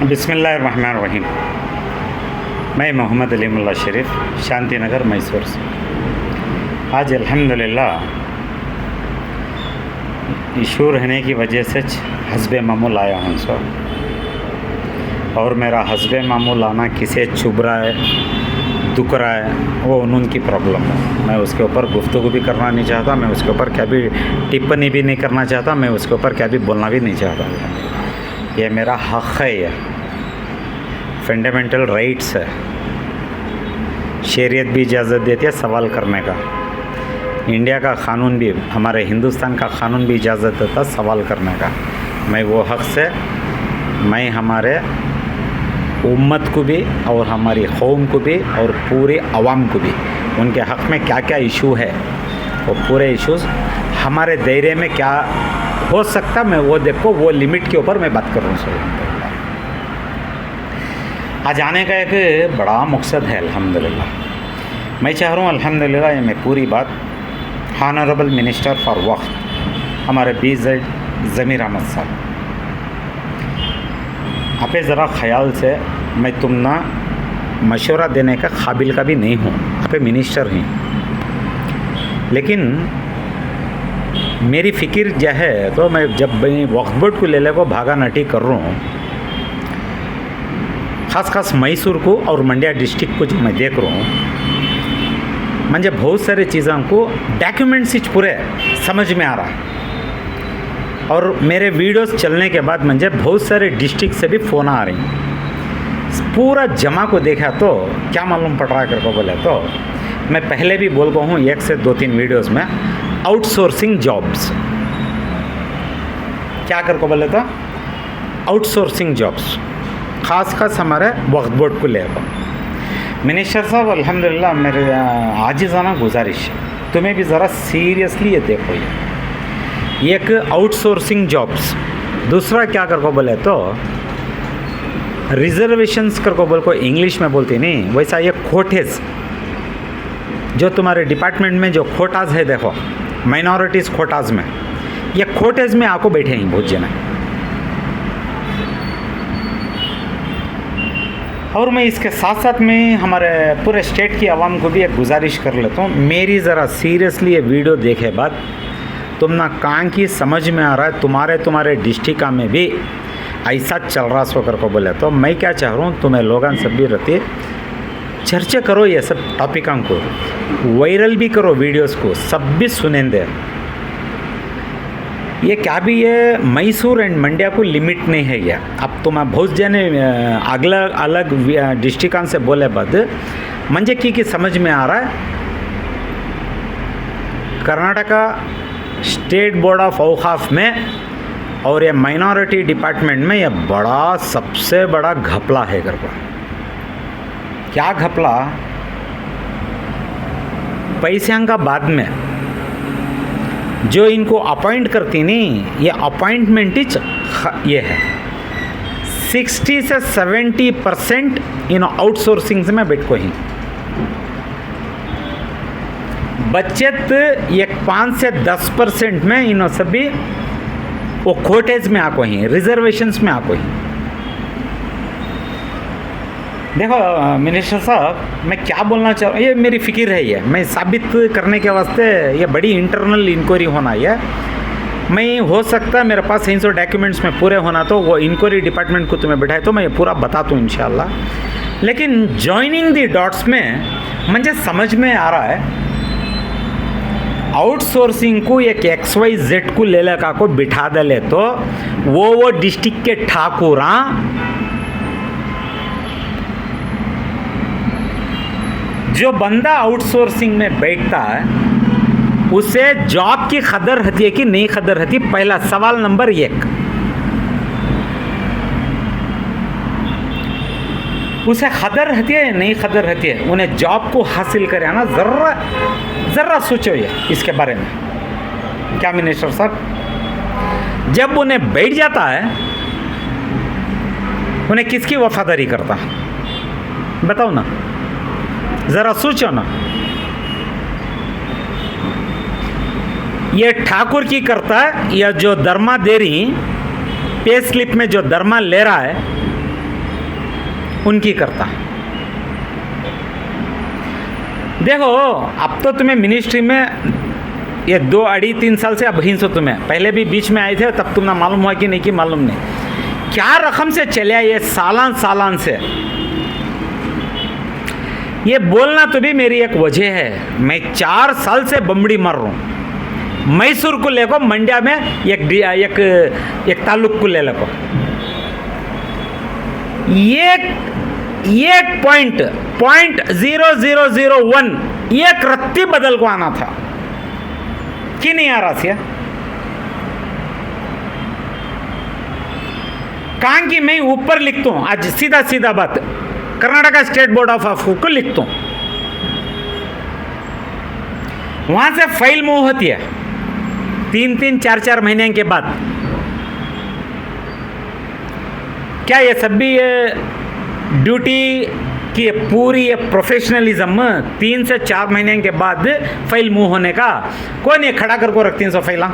बिस्मिल्लाहिर्रहमानिर्रहीम। मैं मोहम्मद अलीमुल्लाह शरीफ शांति नगर मैसूर से। आज अल्हम्दुलिल्लाह इशू रहने की वजह से हस्बे मामूल आया हूँ सो, और मेरा हस्बे मामूल आना किसे चुभ रहा है, दुख रहा है, वो उनकी प्रॉब्लम है। मैं उसके ऊपर गुफ्तगू भी करना नहीं चाहता, मैं उसके ऊपर क्या भी टिप्पणी भी नहीं करना चाहता, मैं उसके ऊपर क्या भी बोलना भी नहीं चाहता। ये मेरा हक़ है, ये फंडामेंटल राइट्स है। शरीयत भी इजाज़त देती है सवाल करने का, इंडिया का क़ानून भी, हमारे हिंदुस्तान का क़ानून भी इजाज़त देता है सवाल करने का। मैं वो हक़ से मैं हमारे उम्मत को भी और हमारी कौम को भी और पूरे अवाम को भी उनके हक़ में क्या क्या इशू है, वो पूरे इश्यूज़ हमारे दायरे में क्या हो सकता, मैं वो देखो वो लिमिट के ऊपर मैं बात कर रहा हूँ। आज आने का एक बड़ा मकसद है अल्हम्दुलिल्लाह। मैं चाह रहा हूँ अल्हम्दुलिल्लाह ये मैं पूरी बात ऑनरेबल मिनिस्टर फॉर वक्फ हमारे BZ ज़मीर अहमद साहब, आप ज़रा ख़याल से, मैं तुम ना मशवरा देने का काबिल का भी नहीं हूँ, आप मिनिस्टर हैं, लेकिन मेरी फ़िक्र जो है तो मैं जब मैं वक्फ बोर्ड को ले को भागा नटी कर रहा हूँ, ख़ास मैसूर को और मंड्या डिस्ट्रिक्ट को जो मैं देख रहा हूँ, मुझे बहुत सारे चीज़ों को डॉक्यूमेंट्स पूरे समझ में आ रहा है। और मेरे वीडियोस चलने के बाद मुझे बहुत सारे डिस्ट्रिक्ट से भी फ़ोन आ रही हैं। पूरा जमा को देखा तो क्या मालूम पड़ रहा है करके बोले तो, मैं पहले भी बोल रहा हूँ 1 से 2-3 वीडियोस में, आउटसोर्सिंग जॉब्स क्या करके बोले तो आउटसोर्सिंग जॉब्स, ख़ास हमारे वक्फ बोर्ड को लेकर। मिनिस्टर साहब अल्हम्दुलिल्लाह मेरे आजिज़ाना गुजारिश है, तुम्हें भी ज़रा सीरियसली ये देखो, ये एक आउटसोर्सिंग जॉब्स। दूसरा क्या कर को बोले तो रिजर्वेशंस कर को बोल को इंग्लिश में बोलती नहीं, वैसा ये कोटेज जो तुम्हारे डिपार्टमेंट में जो कोटाज है, देखो माइनॉरिटीज़ कोटाज में, ये कोटेज में आको बैठे हैं बहुत जना। और मैं इसके साथ साथ में हमारे पूरे स्टेट की आवाम को भी एक गुजारिश कर लेता हूँ, मेरी ज़रा सीरियसली ये वीडियो देखे बाद तुम ना कहाँ की समझ में आ रहा है, तुम्हारे डिस्ट्रिक्ट में भी ऐसा चल रहा सो कर को बोले तो मैं क्या चाह रहा हूँ, तुम्हें लोगों सब भी रहती चर्चा करो, ये सब टॉपिकों को वायरल भी करो, वीडियोस को सब भी सुनें दे। ये क्या भी ये मैसूर एंड मंड्या को लिमिट नहीं है, ये अब तुम बहुत जने अलग डिस्ट्रिक्ट से बोले बाद मुझे की समझ में आ रहा है, कर्नाटका स्टेट बोर्ड ऑफ औकाफ में और ये माइनॉरिटी डिपार्टमेंट में ये बड़ा सबसे बड़ा घपला है कर को। क्या घपला, पैसों का बाद में जो इनको अपॉइंट करती नहीं, ये अपॉइंटमेंट ये है 60 से 70% इन आउटसोर्सिंग में बैठ को ही बचत, ये 5 से 10% में इन सभी वो कोटेज में आको ही, रिजर्वेशंस में आको ही। देखो मिनिस्टर साहब, मैं क्या बोलना चाह रहा हूँ, ये मेरी फ़िक्र है, ये मैं साबित करने के वास्ते ये बड़ी इंटरनल इंक्वायरी होना है। मैं हो सकता है मेरे पास 300 डॉक्यूमेंट्स में पूरे होना, तो वो इंक्वायरी डिपार्टमेंट को तुम्हें बैठाए तो मैं ये पूरा बताता हूँ इंशाल्लाह। लेकिन जॉइनिंग दी डॉट्स में मुझे समझ में आ रहा है, आउटसोर्सिंग को एक XYZ को ले लगा को बिठा दे तो वो डिस्ट्रिक्ट के ठाकुर जो बंदा आउटसोर्सिंग में बैठता है उसे जॉब की कदर रहती है कि नहीं कदर रहती, पहला सवाल नंबर 1। उसे कदर रहती है या नहीं कदर रहती है, उन्हें जॉब को हासिल करे ना, ज़रा सोचो ये इसके बारे में। क्या मिनिस्टर साहब, जब उन्हें बैठ जाता है उन्हें किसकी वफादारी करता, बताओ ना, ज़रा सोचो ना। ये ठाकुर की करता है या जो दरमा दे रही पे स्लिप में जो दरमा ले रहा है उनकी करता। देखो अब तो तुम्हें मिनिस्ट्री में ये 2 अढ़ी 3 साल से अब हिंसो तुम्हें, पहले भी बीच में आए थे तब तुम्हें मालूम हुआ कि नहीं कि मालूम नहीं क्या रकम से चले ये सालान से। ये बोलना तो भी मेरी एक वजह है, मैं 4 साल से बम्बड़ी मार रहा हूँ। मैसूर को ले को मंड्या में एक ताल्लुक को ले को एक .0001 एक रत्ती बदल को आना था कि नहीं आ रहा था। कहा कि मैं ऊपर लिखता हूं, आज सीधा बात Karnataka state board of affairs को लिखता हूं, वहां से फाइल मूव होती है 3-3, 4-4 महीने के बाद। क्या ये सब भी ड्यूटी की पूरी ये प्रोफेशनलिज्म 3 से 4 महीने के बाद फाइल मूव होने का कौन ये खड़ा करको रख 300 फाइल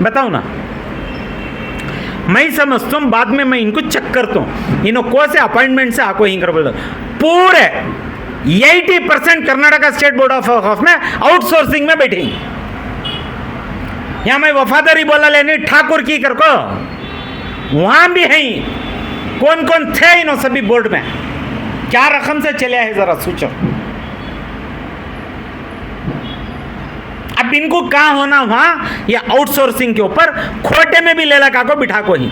बताओ ना। मैं समझता हूँ बाद में मैं इनको चेक करता हूँ, इनको को से अपॉइंटमेंट से आको ही कर बोल पूरे 80% Karnataka state board of affairs में आउटसोर्सिंग में बैठे। यहाँ मैं वफादारी बोला लेने ठाकुर की कर को वहां भी है। कौन कौन थे इन सभी बोर्ड में, क्या रकम से चले है जरा सोचो। अब इनको कहां होना वहां या आउटसोर्सिंग के ऊपर खोटे में भी ले लगा को बिठा को ही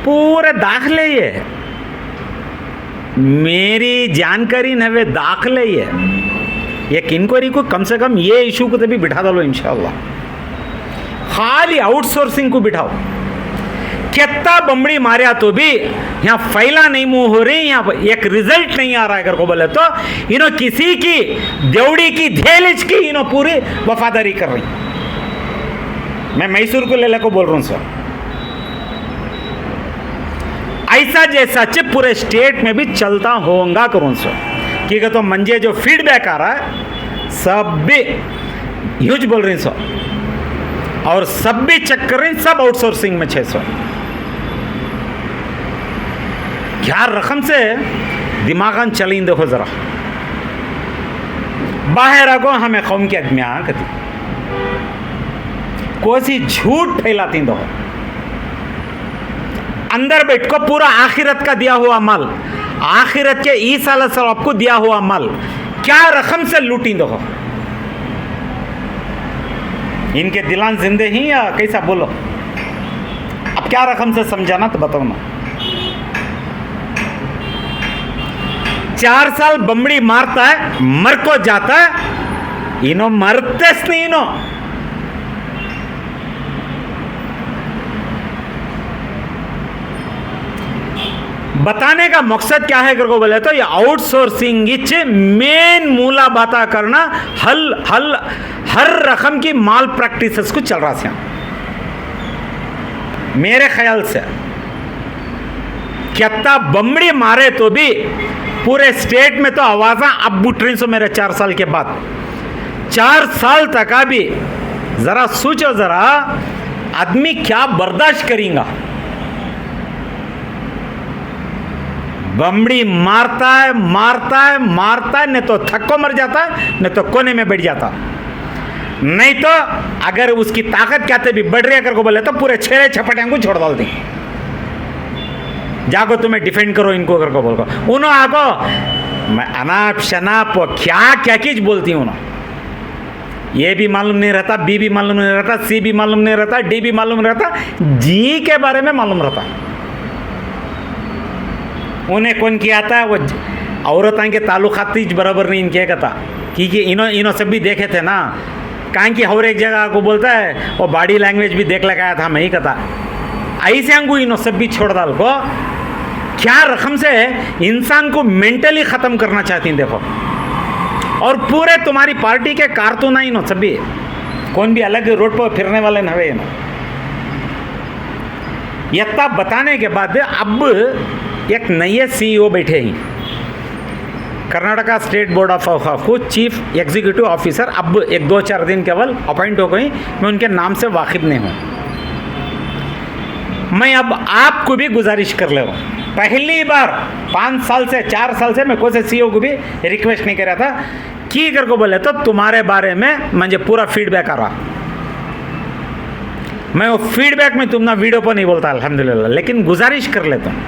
पूरे दाखले ये मेरी जानकारी नवे दाखले ये एक इंक्वायरी को कम से कम ये इशू को तभी बिठा दो इंशाल्लाह। खाली आउटसोर्सिंग को बिठाओ। कितना बम्बड़ी मारिया तो भी यहाँ फैला नहीं मूव हो रही, यहाँ एक रिजल्ट नहीं आ रहा है कर को बोले तो इन्हों किसी की देवड़ी की धेलिच की इन्हों पूरी वफादारी कर रही। मैं मैसूर को ले को बोल रहा हूँ सर, ऐसा जैसा चिप पूरे स्टेट में भी चलता होगा करूँ सर, क्योंकि तो मंजे जो फीडबैक आ रहा है सब भी ह्यूज बोल रही सर, और सब भी चेक कर रही, सब आउटसोर्सिंग में 600 क्या रकम से दिमागन चली देखो जरा। बाहर आगो हमें कौम के आदमी कती कोसी झूठ फैलाती दो, अंदर बैठ को पूरा आखिरत का दिया हुआ माल, आखिरत के ईसा अलैहिस्सलाम आपको दिया हुआ माल क्या रकम से लूटी दो। इनके दिलान जिंदे ही या कैसा बोलो, अब क्या रकम से समझाना तो बताओ ना। 4 साल बम्बड़ी मारता है, मर को जाता है, इनो मरते नहीं इनो। बताने का मकसद क्या है करको बोले तो ये आउटसोर्सिंग मेन मूला बाता करना हर रकम की माल प्रैक्टिसेस को चल रहा था मेरे ख्याल से। कितना बम्बड़ी मारे तो भी पूरे स्टेट में तो आवाज़ा अब उठ रही सो मेरे 4 साल के बाद। 4 साल तक भी जरा सोचो जरा आदमी क्या बर्दाश्त करेगा। बम्बड़ी मारता है नहीं तो थक्को मर जाता है, नहीं तो कोने में बैठ जाता, नहीं तो अगर उसकी ताकत क्या भी बढ़ रही है करको बोले तो पूरे 6 छपटियां को छोड़ डाल दी, जाको तुम्हें डिफेंड करो इनको करको बोल को। उन्हों आको मैं अनाप शनाप क्या चीज बोलती हूँ, ये भी मालूम नहीं रहता, बी भी मालूम नहीं रहता, सी भी मालूम नहीं रहता, डी भी मालूम नहीं रहता, जी के बारे में मालूम रहता। उन्हें कौन किया था वो औरतों के ताल्लुकात बराबर नहीं इनके कहता, क्योंकि इन्हों सब भी देखे थे ना, कहाँ की हर एक जगह को बोलता है और बॉडी लैंग्वेज भी देख लगाया था मैं ही कहता। ऐसे अंगू इन्हों सब भी छोड़ डाल को क्या रकम से इंसान को मेंटली ख़त्म करना चाहती हैं देखो। और पूरे तुम्हारी पार्टी के कारतून ही नो सभी, कौन भी अलग रोड पर फिरने वाले न हवे ना। इतना बताने के बाद अब एक नए सीईओ बैठे ही कर्नाटका स्टेट बोर्ड ऑफ को चीफ एग्जीक्यूटिव ऑफिसर, अब 1-2-4 दिन केवल अपॉइंट हो गई, मैं उनके नाम से वाकिफ नहीं हूँ। मैं अब आपको भी गुजारिश कर ले रहा हूँ, पहली बार 5 साल से 4 साल से मैं कोई से सीईओ को भी रिक्वेस्ट नहीं कर रहा था कि कर को बोले तो तुम्हारे बारे में मुझे पूरा फीडबैक आ रहा। मैं वो फीडबैक में तुम ना वीडियो पर नहीं बोलता अल्हम्दुलिल्लाह, लेकिन गुजारिश कर लेता हूँ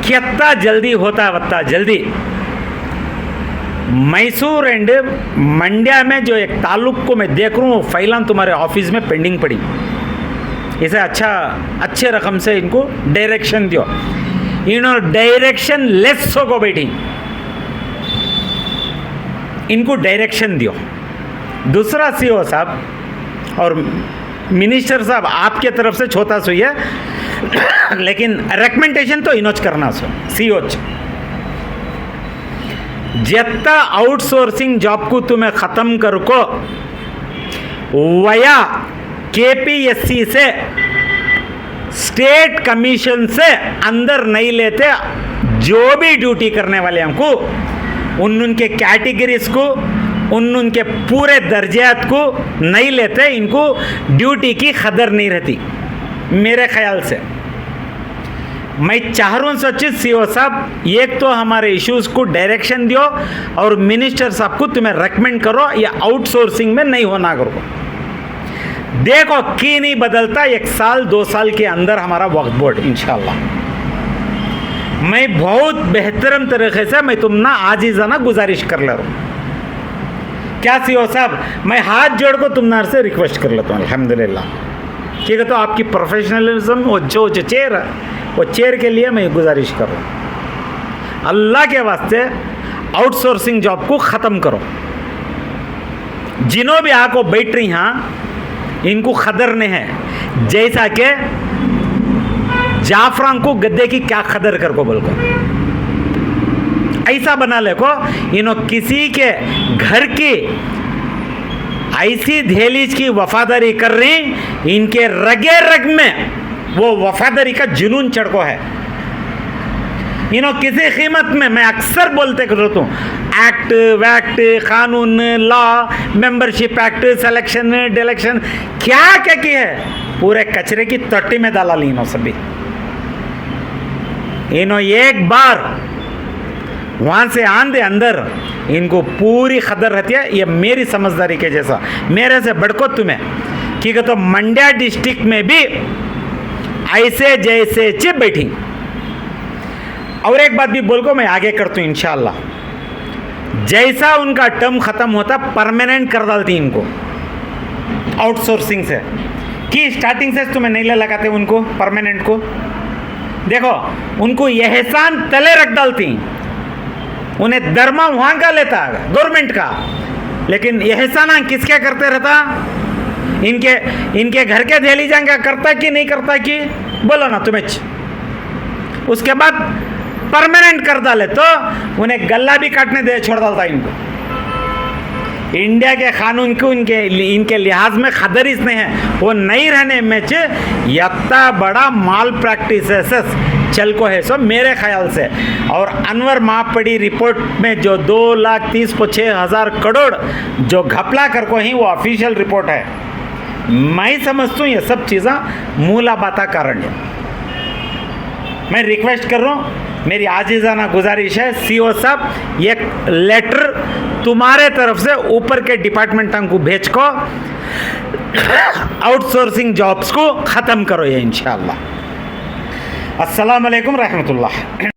कितना जल्दी होता वत्ता जल्दी मैसूर एंड मंड्या में जो एक ताल्लुक को मैं देख रहा हूँ, फाइलां तुम्हारे ऑफिस में पेंडिंग पड़ी, इसे अच्छे रकम से इनको डायरेक्शन दियो। इन्होंने डायरेक्शन लेस हो को बैठी, इनको डायरेक्शन दियो। दूसरा सीईओ साहब और मिनिस्टर साहब आपके तरफ से छोटा सुई है, लेकिन रेकमेंडेशन तो इनोच करना सो सीईओ जितना आउटसोर्सिंग जॉब को तुम्हें ख़त्म कर को वया केपीएससी से स्टेट कमीशन से अंदर नहीं लेते, जो भी ड्यूटी करने वाले हमको उनके कैटेगरीज को उनके पूरे दर्जात को नहीं लेते, इनको ड्यूटी की कदर नहीं रहती। मेरे ख्याल से मैं चाह रहा हूँ सचिव सीईओ साहब, एक तो हमारे इश्यूज को डायरेक्शन दियो और मिनिस्टर साहब को तुम्हें रेकमेंड करो या आउटसोर्सिंग में नहीं होना करो। देखो की नहीं बदलता, 1 साल 2 साल के अंदर हमारा वक्फ बोर्ड इंशाल्लाह। मैं बहुत बेहतरीन तरीके से मैं तुम ना आजीज़ाना गुजारिश कर ले रहा हूँ। क्या सीईओ साहब, मैं हाथ जोड़ को तुम से रिक्वेस्ट कर लेता हूँ अल्हम्दुलिल्लाह, ठीक है। तो आपकी प्रोफेशनलिज्म वो जो चेयर है वो चेयर के लिए मैं गुजारिश कर रहा हूँ, अल्लाह के वास्ते आउटसोर्सिंग जॉब को ख़त्म करो। जिन्हों भी आको बैठ रही हाँ इनको कदर नहीं है, जैसा कि जाफरान को गद्दे की क्या कदर कर को बोलकर ऐसा बना ले को इन्हों किसी के घर की ऐसी दहलीज की वफादारी कर रही, इनके रगे रग में वो वफादारी का जुनून चढ़ को है। इन्हों किसी कीमत में, मैं अक्सर बोलते करता हूँ, एक्ट वैक्ट कानून लॉ मेंबरशिप एक्ट सिलेक्शन डिलेक्शन क्या क्या की है, पूरे कचरे की तट्टी में डाला ली इन्हों सभी। इन्हों एक बार वहाँ से आंधे अंदर इनको पूरी कदर रहती है। ये मेरी समझदारी के जैसा, मेरे से बढ़को तुम्हें क्योंकि तो मंड्या डिस्ट्रिक्ट में भी ऐसे जैसे चिप बैठी। और एक बात भी बोल को मैं आगे करता हूँ इंशाल्लाह, जैसा उनका टर्म ख़त्म होता परमानेंट कर डालती इनको आउटसोर्सिंग से, कि स्टार्टिंग से तुम्हें नहीं लगाते उनको परमानेंट को। देखो उनको यह एहसान तले रख डालती, उन्हें दरमा वहाँ का लेता गवर्नमेंट का, लेकिन यह एहसान किसके करते रहता, इनके घर के दहली जाएंगे करता कि नहीं करता कि बोलो ना तुम्हें। उसके बाद परमानेंट कर डाले तो उन्हें गला भी काटने दे छोड़ डालता इनको। इंडिया के कानून को इनके लिहाज में कदर इसने है, वो नहीं रहने में इतना बड़ा माल प्रैक्टिसेस चल को है सो मेरे ख्याल से। और अनवर मापड़ी रिपोर्ट में जो 2,30,06,000 करोड़ जो घपला कर को ही वो ऑफिशियल रिपोर्ट है। मैं समझता हूँ ये सब चीज़ें मूला बाता कारण है। मैं रिक्वेस्ट कर रहा हूँ, मेरी आजीज़ाना गुजारिश है सीईओ साहब, एक लेटर तुम्हारे तरफ से ऊपर के डिपार्टमेंट को भेज को आउटसोर्सिंग जॉब्स को ख़त्म करो ये इंशाअल्लाह। अस्सलाम वालेकुम रहमतुल्लाह।